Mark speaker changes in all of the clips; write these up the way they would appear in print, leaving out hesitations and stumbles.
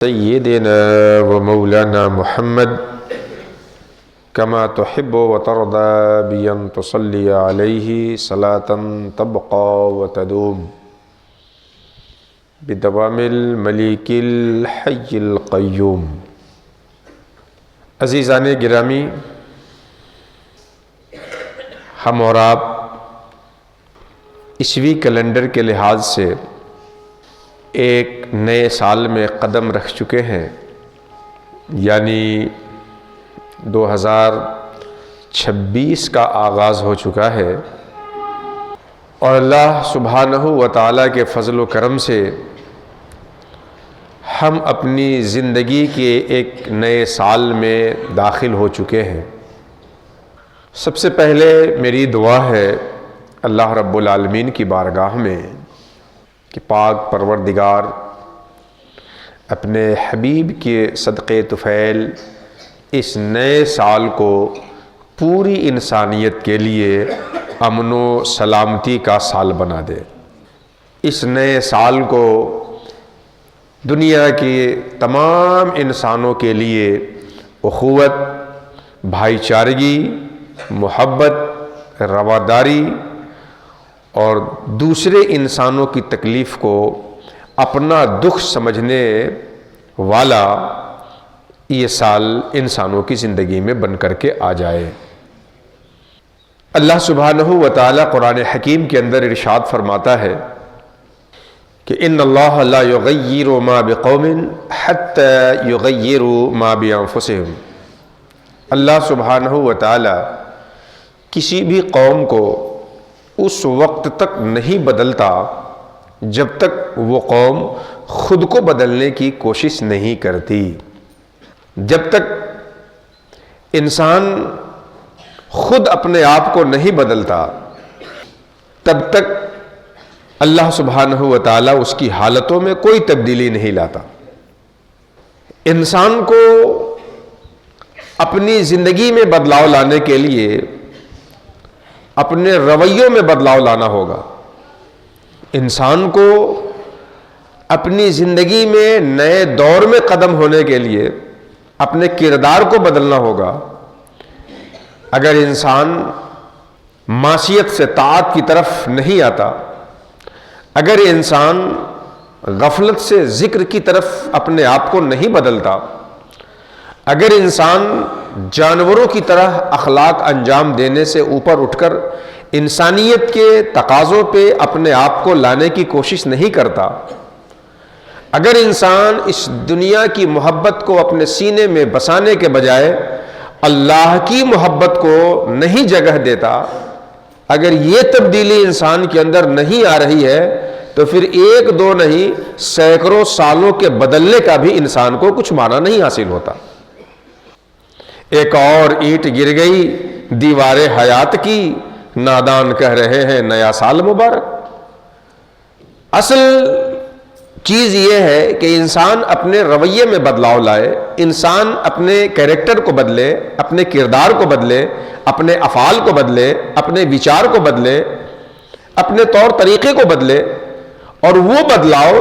Speaker 1: سيدنا ومولانا محمد كما تحب وترضى بأن تصلي عليه صلاة تبقى وتدوم بدوام الملك الحي القيوم۔ عزیزان گرامی، ہم اور آپ عیسوی کیلنڈر کے لحاظ سے ایک نئے سال میں قدم رکھ چکے ہیں، یعنی 2026 کا آغاز ہو چکا ہے، اور اللہ سبحانہ و تعالیٰ کے فضل و کرم سے ہم اپنی زندگی کے ایک نئے سال میں داخل ہو چکے ہیں۔ سب سے پہلے میری دعا ہے اللہ رب العالمین کی بارگاہ میں کہ پاک پروردگار اپنے حبیب کے صدقے طفیل اس نئے سال کو پوری انسانیت کے لیے امن و سلامتی کا سال بنا دے۔ اس نئے سال کو دنیا کے تمام انسانوں کے لیے اخوت، بھائی چارگی، محبت، رواداری اور دوسرے انسانوں کی تکلیف کو اپنا دکھ سمجھنے والا یہ سال انسانوں کی زندگی میں بن کر کے آ جائے۔ اللہ سبحانہ و تعالی قرآن حکیم کے اندر ارشاد فرماتا ہے کہ ان اللہ لا یغیر ما بقوم حتی یغیروا ما بانفسہم۔ اللہ سبحانہ و تعالی کسی بھی قوم کو اس وقت تک نہیں بدلتا جب تک وہ قوم خود کو بدلنے کی کوشش نہیں کرتی۔ جب تک انسان خود اپنے آپ کو نہیں بدلتا تب تک اللہ سبحانہ و تعالیٰ اس کی حالتوں میں کوئی تبدیلی نہیں لاتا۔ انسان کو اپنی زندگی میں بدلاؤ لانے کے لیے اپنے رویوں میں بدلاؤ لانا ہوگا۔ انسان کو اپنی زندگی میں نئے دور میں قدم ہونے کے لیے اپنے کردار کو بدلنا ہوگا۔ اگر انسان معصیت سے طاعت کی طرف نہیں آتا، اگر انسان غفلت سے ذکر کی طرف اپنے آپ کو نہیں بدلتا، اگر انسان جانوروں کی طرح اخلاق انجام دینے سے اوپر اٹھ کر انسانیت کے تقاضوں پہ اپنے آپ کو لانے کی کوشش نہیں کرتا، اگر انسان اس دنیا کی محبت کو اپنے سینے میں بسانے کے بجائے اللہ کی محبت کو نہیں جگہ دیتا، اگر یہ تبدیلی انسان کے اندر نہیں آ رہی ہے تو پھر ایک دو نہیں سینکڑوں سالوں کے بدلنے کا بھی انسان کو کچھ معنی نہیں حاصل ہوتا۔ ایک اور اینٹ گر گئی دیوار حیات کی، نادان کہہ رہے ہیں نیا سال مبارک۔ اصل چیز یہ ہے کہ انسان اپنے رویے میں بدلاؤ لائے، انسان اپنے کیریکٹر کو بدلے، اپنے کردار کو بدلے، اپنے افعال کو بدلے، اپنے وچار کو بدلے، اپنے طور طریقے کو بدلے، اور وہ بدلاؤ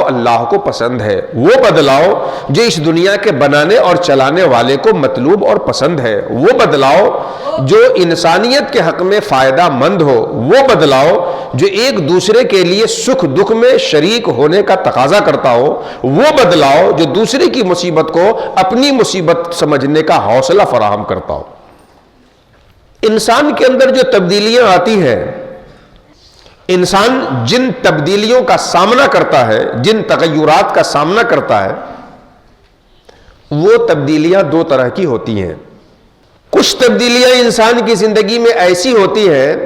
Speaker 1: اللہ کو پسند ہے، وہ بدلاؤ جو اس دنیا کے بنانے اور چلانے والے کو مطلوب اور پسند ہے، وہ بدلاؤ جو انسانیت کے حق میں فائدہ مند ہو، وہ بدلاؤ جو ایک دوسرے کے لیے سکھ دکھ میں شریک ہونے کا تقاضا کرتا ہو، وہ بدلاؤ جو دوسرے کی مصیبت کو اپنی مصیبت سمجھنے کا حوصلہ فراہم کرتا ہو۔ انسان کے اندر جو تبدیلیاں آتی ہیں، انسان جن تبدیلیوں کا سامنا کرتا ہے، جن تغیرات کا سامنا کرتا ہے، وہ تبدیلیاں دو طرح کی ہوتی ہیں۔ کچھ تبدیلیاں انسان کی زندگی میں ایسی ہوتی ہیں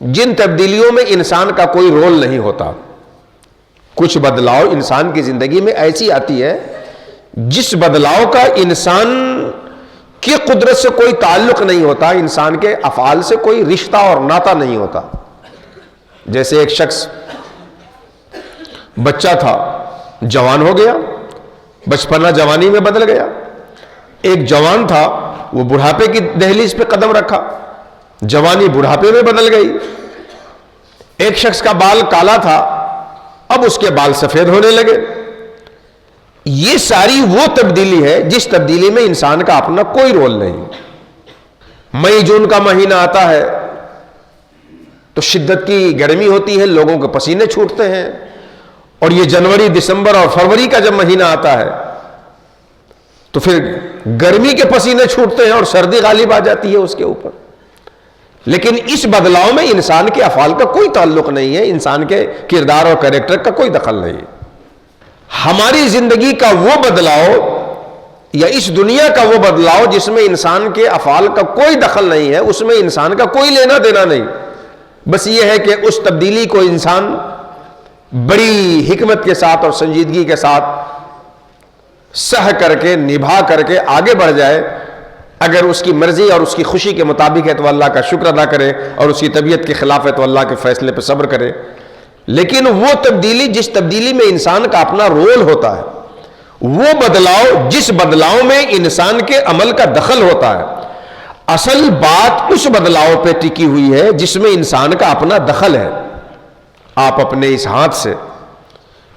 Speaker 1: جن تبدیلیوں میں انسان کا کوئی رول نہیں ہوتا۔ کچھ بدلاؤ انسان کی زندگی میں ایسی آتی ہے جس بدلاؤ کا انسان کی قدرت سے کوئی تعلق نہیں ہوتا، انسان کے افعال سے کوئی رشتہ اور ناتا نہیں ہوتا۔ جیسے ایک شخص بچہ تھا، جوان ہو گیا، بچپنا جوانی میں بدل گیا۔ ایک جوان تھا، وہ بڑھاپے کی دہلیز پہ قدم رکھا، جوانی بڑھاپے میں بدل گئی۔ ایک شخص کا بال کالا تھا، اب اس کے بال سفید ہونے لگے۔ یہ ساری وہ تبدیلی ہے جس تبدیلی میں انسان کا اپنا کوئی رول نہیں. مئی جون کا مہینہ آتا ہے تو شدت کی گرمی ہوتی ہے، لوگوں کے پسینے چھوٹتے ہیں، اور یہ جنوری، دسمبر اور فروری کا جب مہینہ آتا ہے تو پھر گرمی کے پسینے چھوٹتے ہیں اور سردی غالب آ جاتی ہے اس کے اوپر. لیکن اس بدلاؤ میں انسان کے افعال کا کوئی تعلق نہیں ہے، انسان کے کردار اور کریکٹر کا کوئی دخل نہیں ہے. ہماری زندگی کا وہ بدلاؤ یا اس دنیا کا وہ بدلاؤ جس میں انسان کے افعال کا کوئی دخل نہیں ہے، اس میں انسان کا کوئی لینا دینا نہیں. بس یہ ہے کہ اس تبدیلی کو انسان بڑی حکمت کے ساتھ اور سنجیدگی کے ساتھ سہ کر کے، نبھا کر کے آگے بڑھ جائے. اگر اس کی مرضی اور اس کی خوشی کے مطابق ہے تو اللہ کا شکر ادا کرے، اور اس کی طبیعت کے خلاف ہے تو اللہ کے فیصلے پہ صبر کرے. لیکن وہ تبدیلی جس تبدیلی میں انسان کا اپنا رول ہوتا ہے، وہ بدلاؤ جس بدلاؤ میں انسان کے عمل کا دخل ہوتا ہے، اصل بات اس بدلاؤ پہ ٹکی ہوئی ہے جس میں انسان کا اپنا دخل ہے. آپ اپنے اس ہاتھ سے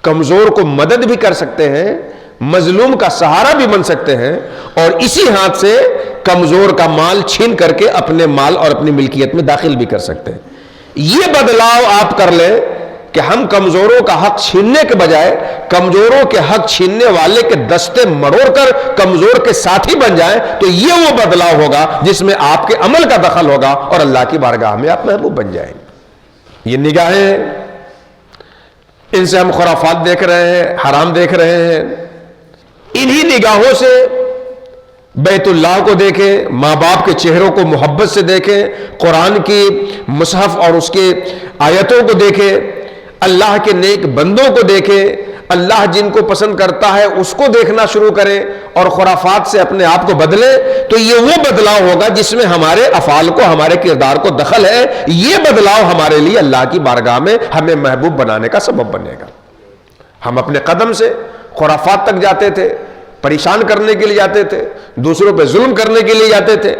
Speaker 1: کمزور کو مدد بھی کر سکتے ہیں، مظلوم کا سہارا بھی بن سکتے ہیں، اور اسی ہاتھ سے کمزور کا مال چھین کر کے اپنے مال اور اپنی ملکیت میں داخل بھی کر سکتے ہیں. یہ بدلاؤ آپ کر لیں کہ ہم کمزوروں کا حق چھیننے کے بجائے کمزوروں کے حق چھیننے والے کے دستے مروڑ کر کمزور کے ساتھی بن جائیں، تو یہ وہ بدلاؤ ہوگا جس میں آپ کے عمل کا دخل ہوگا اور اللہ کی بارگاہ میں آپ محبوب بن جائیں. یہ نگاہیں، ان سے ہم خرافات دیکھ رہے ہیں، حرام دیکھ رہے ہیں. انہی نگاہوں سے بیت اللہ کو دیکھیں، ماں باپ کے چہروں کو محبت سے دیکھیں، قرآن کی مصحف اور اس کے آیتوں کو دیکھیں، اللہ کے نیک بندوں کو دیکھیں، اللہ جن کو پسند کرتا ہے اس کو دیکھنا شروع کریں اور خرافات سے اپنے آپ کو بدلیں. تو یہ وہ بدلاؤ ہوگا جس میں ہمارے افعال کو، ہمارے کردار کو دخل ہے. یہ بدلاؤ ہمارے لیے اللہ کی بارگاہ میں ہمیں محبوب بنانے کا سبب بنے گا. ہم اپنے قدم سے خرافات تک جاتے تھے، پریشان کرنے کے لیے جاتے تھے، دوسروں پہ ظلم کرنے کے لیے جاتے تھے.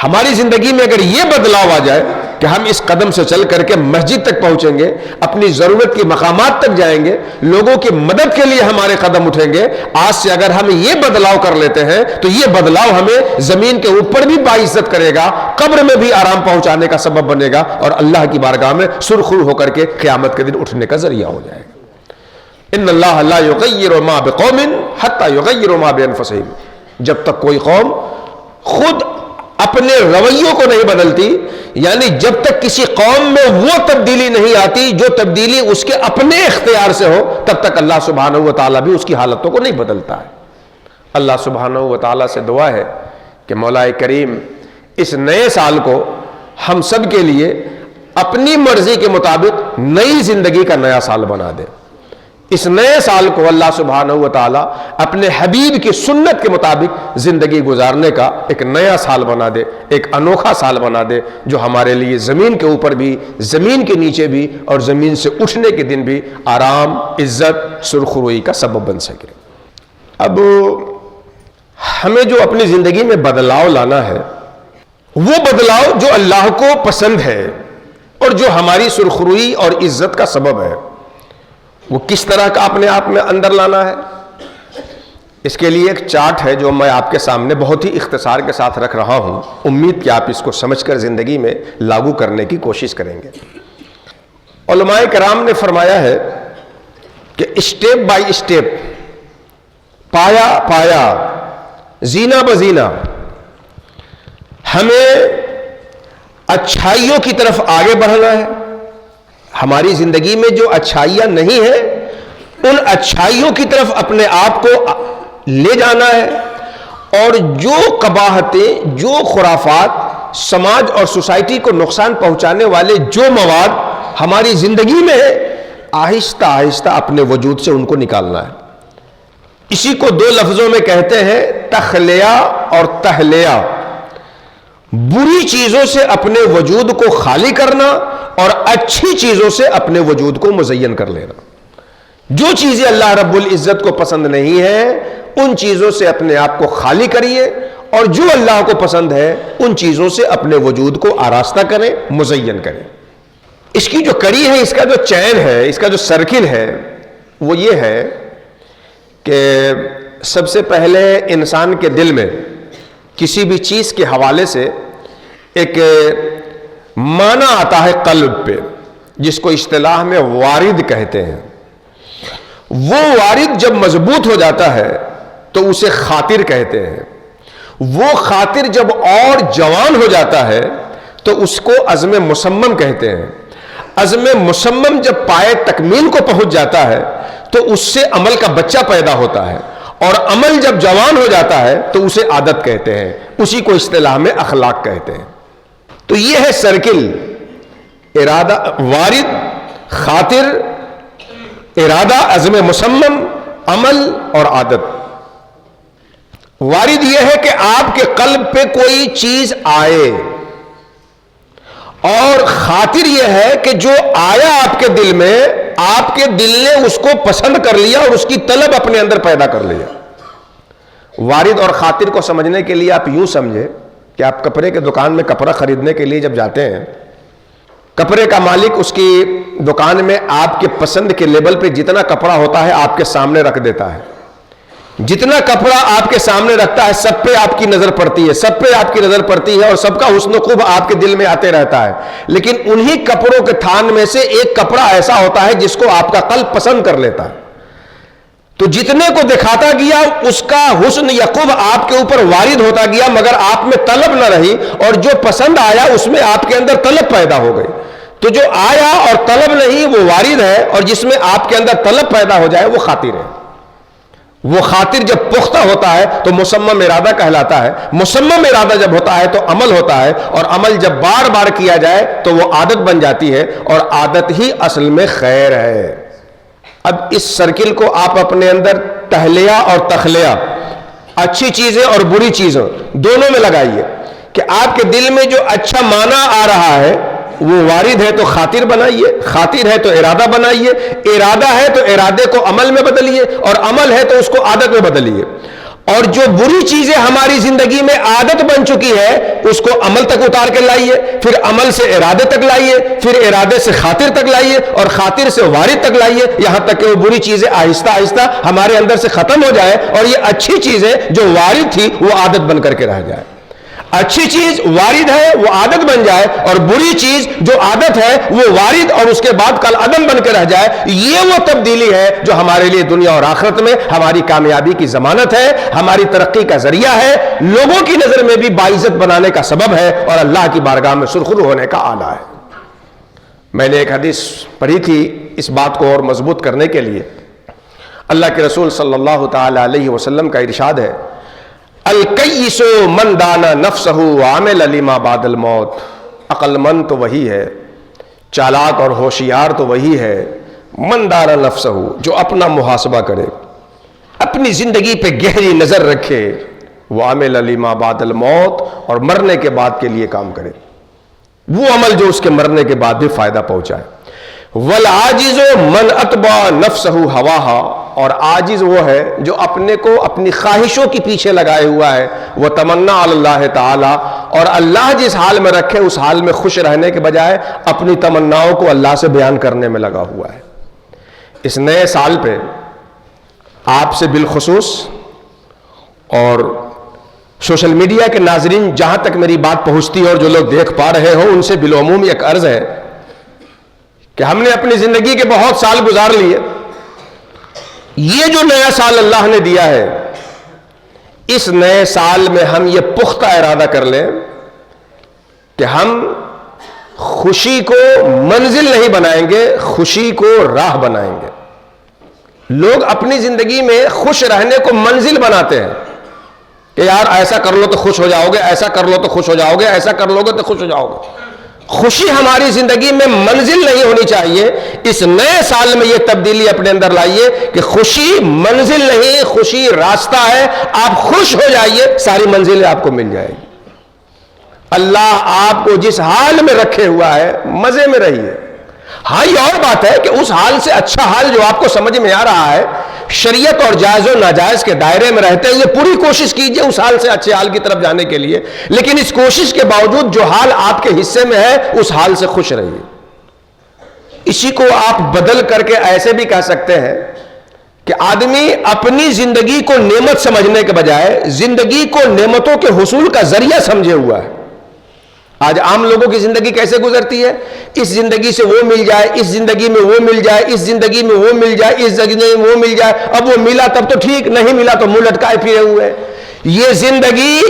Speaker 1: ہماری زندگی میں اگر یہ بدلاؤ آ جائے کہ ہم اس قدم سے چل کر کے مسجد تک پہنچیں گے، اپنی ضرورت کی مقامات تک جائیں گے، لوگوں کی مدد کے لیے ہمارے قدم اٹھیں گے، آج سے اگر ہم یہ بدلاؤ کر لیتے ہیں تو یہ بدلاؤ ہمیں زمین کے اوپر بھی باعزت کرے گا، قبر میں بھی آرام پہنچانے کا سبب بنے گا، اور اللہ کی بارگاہ میں سرخرو ہو کر کے قیامت کے دن اٹھنے کا ذریعہ ہو جائے گا. ان اللہ لا یغیر ما بقوم حتی یغیروا ما بانفسہم. جب تک کوئی قوم خود اپنے رویوں کو نہیں بدلتی، یعنی جب تک کسی قوم میں وہ تبدیلی نہیں آتی جو تبدیلی اس کے اپنے اختیار سے ہو، تب تک اللہ سبحانہ و تعالیٰ بھی اس کی حالتوں کو نہیں بدلتا ہے. اللہ سبحانہ و تعالیٰ سے دعا ہے کہ مولا کریم اس نئے سال کو ہم سب کے لیے اپنی مرضی کے مطابق نئی زندگی کا نیا سال بنا دے. اس نئے سال کو اللہ سبحانہ و تعالیٰ اپنے حبیب کی سنت کے مطابق زندگی گزارنے کا ایک نیا سال بنا دے، ایک انوکھا سال بنا دے، جو ہمارے لیے زمین کے اوپر بھی، زمین کے نیچے بھی اور زمین سے اٹھنے کے دن بھی آرام، عزت، سرخروئی کا سبب بن سکے. اب ہمیں جو اپنی زندگی میں بدلاؤ لانا ہے، وہ بدلاؤ جو اللہ کو پسند ہے اور جو ہماری سرخروئی اور عزت کا سبب ہے، وہ کس طرح کا اپنے آپ میں اندر لانا ہے. اس کے لیے ایک چارٹ ہے جو میں آپ کے سامنے بہت ہی اختصار کے ساتھ رکھ رہا ہوں. امید کہ آپ اس کو سمجھ کر زندگی میں لاگو کرنے کی کوشش کریں گے. علماء کرام نے فرمایا ہے کہ اسٹیپ بائی اسٹیپ، پایا پایا، زینہ بزینہ، ہمیں اچھائیوں کی طرف آگے بڑھنا ہے. ہماری زندگی میں جو اچھائیاں نہیں ہیں ان اچھائیوں کی طرف اپنے آپ کو لے جانا ہے، اور جو قباحتیں، جو خرافات سماج اور سوسائٹی کو نقصان پہنچانے والے جو مواد ہماری زندگی میں ہے، آہستہ آہستہ اپنے وجود سے ان کو نکالنا ہے. اسی کو دو لفظوں میں کہتے ہیں تخلیہ اور تہلیہ. بری چیزوں سے اپنے وجود کو خالی کرنا اور اچھی چیزوں سے اپنے وجود کو مزین کر لینا. جو چیزیں اللہ رب العزت کو پسند نہیں ہیں ان چیزوں سے اپنے آپ کو خالی کریے، اور جو اللہ کو پسند ہے ان چیزوں سے اپنے وجود کو آراستہ کریں، مزین کریں. اس کی جو کڑی ہے، اس کا جو چین ہے، اس کا جو سرکل ہے، وہ یہ ہے کہ سب سے پہلے انسان کے دل میں کسی بھی چیز کے حوالے سے ایک معنی آتا ہے قلب پہ، جس کو اصطلاح میں وارد کہتے ہیں۔ وہ وارد جب مضبوط ہو جاتا ہے تو اسے خاطر کہتے ہیں۔ وہ خاطر جب اور جوان ہو جاتا ہے تو اس کو عزم مصمم کہتے ہیں۔ عزم مصمم جب پائے تکمیل کو پہنچ جاتا ہے تو اس سے عمل کا بچہ پیدا ہوتا ہے، اور عمل جب جوان ہو جاتا ہے تو اسے عادت کہتے ہیں، اسی کو اصطلاح میں اخلاق کہتے ہیں۔ تو یہ ہے سرکل، ارادہ، وارد، خاطر، ارادہ، عزم مصمم، عمل اور عادت۔ وارد یہ ہے کہ آپ کے قلب پہ کوئی چیز آئے، اور خاطر یہ ہے کہ جو آیا آپ کے دل میں، آپ کے دل نے اس کو پسند کر لیا اور اس کی طلب اپنے اندر پیدا کر لیا۔ وارد اور خاطر کو سمجھنے کے لیے آپ یوں سمجھے کہ آپ کپڑے کے دکان میں کپڑا خریدنے کے لیے جب جاتے ہیں، کپڑے کا مالک اس کی دکان میں آپ کے پسند کے لیبل پہ جتنا کپڑا ہوتا ہے آپ کے سامنے رکھ دیتا ہے۔ جتنا کپڑا آپ کے سامنے رکھتا ہے سب پہ آپ کی نظر پڑتی ہے، سب پہ آپ کی نظر پڑتی ہے، اور سب کا حسن و خوب آپ کے دل میں آتے رہتا ہے۔ لیکن انہی کپڑوں کے تھان میں سے ایک کپڑا ایسا ہوتا ہے جس کو آپ کا قلب پسند کر لیتا ہے۔ تو جتنے کو دکھاتا گیا اس کا حسن یا خوب آپ کے اوپر وارد ہوتا گیا، مگر آپ میں طلب نہ رہی، اور جو پسند آیا اس میں آپ کے اندر طلب پیدا ہو گئی۔ تو جو آیا اور طلب نہیں وہ وارد ہے، اور جس میں آپ کے اندر طلب پیدا ہو جائے وہ خاطر ہے۔ وہ خاطر جب پختہ ہوتا ہے تو مصمم ارادہ کہلاتا ہے، مصمم ارادہ جب ہوتا ہے تو عمل ہوتا ہے، اور عمل جب بار بار کیا جائے تو وہ عادت بن جاتی ہے، اور عادت ہی اصل میں خیر ہے۔ اب اس سرکل کو آپ اپنے اندر تہلیہ اور تخلیہ، اچھی چیزیں اور بری چیزیں دونوں میں لگائیے کہ آپ کے دل میں جو اچھا معنی آ رہا ہے وہ وارد ہے تو خاطر بنائیے، خاطر ہے تو ارادہ بنائیے، ارادہ ہے تو ارادے کو عمل میں بدلیے، اور عمل ہے تو اس کو عادت میں بدلیے۔ اور جو بری چیزیں ہماری زندگی میں عادت بن چکی ہے اس کو عمل تک اتار کے لائیے، پھر عمل سے ارادے تک لائیے، پھر ارادے سے خاطر تک لائیے، اور خاطر سے وارد تک لائیے، یہاں تک کہ وہ بری چیزیں آہستہ آہستہ ہمارے اندر سے ختم ہو جائے، اور یہ اچھی چیزیں جو وارد تھی وہ عادت بن کر کے رہ جائے۔ اچھی چیز وارد ہے وہ عادت بن جائے، اور بری چیز جو عادت ہے وہ وارد اور اس کے بعد کل عدم بن کے رہ جائے۔ یہ وہ تبدیلی ہے جو ہمارے لیے دنیا اور آخرت میں ہماری کامیابی کی ضمانت ہے، ہماری ترقی کا ذریعہ ہے، لوگوں کی نظر میں بھی باعزت بنانے کا سبب ہے، اور اللہ کی بارگاہ میں سرخرو ہونے کا آلہ ہے۔ میں نے ایک حدیث پڑھی تھی اس بات کو اور مضبوط کرنے کے لیے۔ اللہ کے رسول صلی اللہ تعالی علیہ وسلم کا ارشاد ہے، الکیس من دانا نفسہ وعمل لما بعد الموت۔ عقل مند تو وہی ہے، چالاک اور ہوشیار تو وہی ہے، من دانا نفسہ، جو اپنا محاسبہ کرے، اپنی زندگی پہ گہری نظر رکھے، وعمل لما بعد الموت، اور مرنے کے بعد کے لیے کام کرے، وہ عمل جو اس کے مرنے کے بعد بھی فائدہ پہنچائے۔ والعاجز من اتبع نفسہ ہواہا، اور عاجز وہ ہے جو اپنے کو اپنی خواہشوں کے پیچھے لگائے ہوا ہے، وہ تمنا علی اللہ تعالی، اور اللہ جس حال میں رکھے اس حال میں خوش رہنے کے بجائے اپنی تمناؤں کو اللہ سے بیان کرنے میں لگا ہوا ہے۔ اس نئے سال پہ آپ سے بالخصوص اور سوشل میڈیا کے ناظرین جہاں تک میری بات پہنچتی ہے اور جو لوگ دیکھ پا رہے ہوں ان سے بالعموم ایک عرض ہے کہ ہم نے اپنی زندگی کے بہت سال گزار لیے، یہ جو نیا سال اللہ نے دیا ہے اس نئے سال میں ہم یہ پختہ ارادہ کر لیں کہ ہم خوشی کو منزل نہیں بنائیں گے، خوشی کو راہ بنائیں گے۔ لوگ اپنی زندگی میں خوش رہنے کو منزل بناتے ہیں کہ یار ایسا کر لو تو خوش ہو جاؤ گے، ایسا کر لو تو خوش ہو جاؤ گے، ایسا کر لو گے تو خوش ہو جاؤ گے۔ خوشی ہماری زندگی میں منزل نہیں ہونی چاہیے۔ اس نئے سال میں یہ تبدیلی اپنے اندر لائیے کہ خوشی منزل نہیں، خوشی راستہ ہے۔ آپ خوش ہو جائیے، ساری منزلیں آپ کو مل جائے گی۔ اللہ آپ کو جس حال میں رکھے ہوا ہے مزے میں رہیے۔ ہاں یہ اور بات ہے کہ اس حال سے اچھا حال جو آپ کو سمجھ میں آ رہا ہے، شریعت اور جائز و ناجائز کے دائرے میں رہتے ہوئے پوری کوشش کیجئے اس حال سے اچھے حال کی طرف جانے کے لیے، لیکن اس کوشش کے باوجود جو حال آپ کے حصے میں ہے اس حال سے خوش رہیے۔ اسی کو آپ بدل کر کے ایسے بھی کہہ سکتے ہیں کہ آدمی اپنی زندگی کو نعمت سمجھنے کے بجائے زندگی کو نعمتوں کے حصول کا ذریعہ سمجھے ہوا ہے۔ آج عام لوگوں کی زندگی کیسے گزرتی ہے؟ اس زندگی سے وہ مل جائے، اس زندگی میں وہ مل جائے، اس زندگی میں وہ مل جائے، اس زندگی میں وہ مل جائے، اب وہ ملا تب تو ٹھیک، نہیں ملا تو منہ لٹکائے پھرے ہوئے۔ یہ زندگی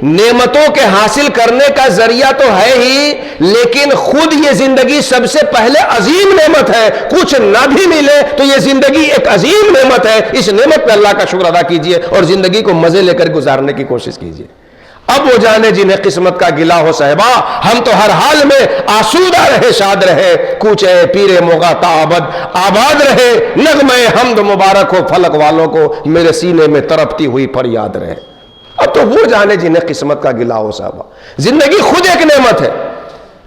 Speaker 1: نعمتوں کے حاصل کرنے کا ذریعہ تو ہے ہی، لیکن خود یہ زندگی سب سے پہلے عظیم نعمت ہے۔ کچھ نہ بھی ملے تو یہ زندگی ایک عظیم نعمت ہے۔ اس نعمت پہ اللہ کا شکر ادا کیجئے اور زندگی کو مزے لے کر گزارنے کی کوشش کیجئے۔ اب وہ جانے جنہیں قسمت کا گلا ہو صاحبہ، ہم تو ہر حال میں آسودہ رہے شاد رہے، کوچے پیرے موغا تا ابد آباد رہے، نغمہ حمد مبارک ہو فلک والوں کو، میرے سینے میں تڑپتی ہوئی فریاد رہے۔ اب تو وہ جانے جنہیں قسمت کا گلا ہو صاحبہ۔ زندگی خود ایک نعمت ہے۔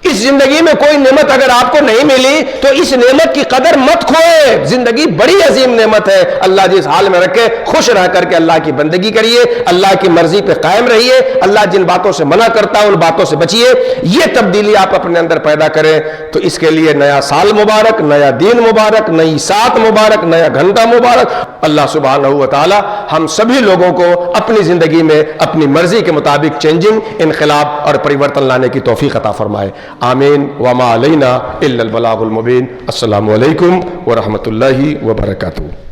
Speaker 1: اس زندگی میں کوئی نعمت اگر آپ کو نہیں ملی تو اس نعمت کی قدر مت کھوئے۔ زندگی بڑی عظیم نعمت ہے، اللہ جس حال میں رکھے خوش رہ کر کے اللہ کی بندگی کریے، اللہ کی مرضی پہ قائم رہیے، اللہ جن باتوں سے منع کرتا ہے ان باتوں سے بچیے۔ یہ تبدیلی آپ اپنے اندر پیدا کریں تو اس کے لیے نیا سال مبارک، نیا دین مبارک، نئی سات مبارک، نیا گھنٹہ مبارک۔ اللہ سبحانہ و تعالی ہم سبھی لوگوں کو اپنی زندگی میں اپنی مرضی کے مطابق چینجنگ، انقلاب اور پریورتن لانے کی توفیق عطا فرمائے۔ آمین وما علینا الا البلاغ المبین۔ السلام علیکم ورحمۃ اللہ وبرکاتہ۔